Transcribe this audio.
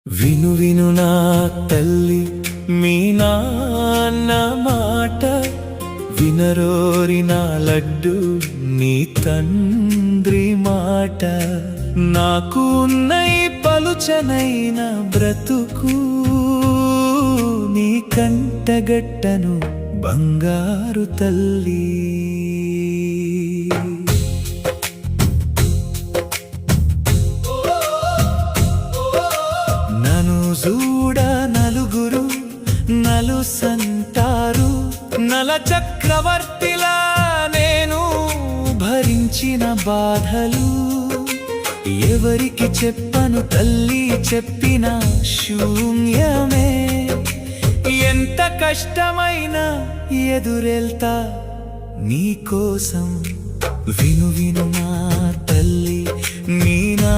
విను విను నా తల్లి మీ నాన్న మాట వినరోరి నా లడ్డు నీ తండ్రి మాట నాకు ఉన్న ఈ పలుచనైన బ్రతుకు నీ కంటగట్టను బంగారు తల్లి చూడ నలుగురు నలుసంటారు నల చక్రవర్తిలా నేను భరించిన బాధలు ఎవరికి చెప్పను తల్లి చెప్పిన శూన్యమే ఎంత కష్టమైనా ఎదురెళ్తా నీకోసం విను విను నా తల్లి నీ నా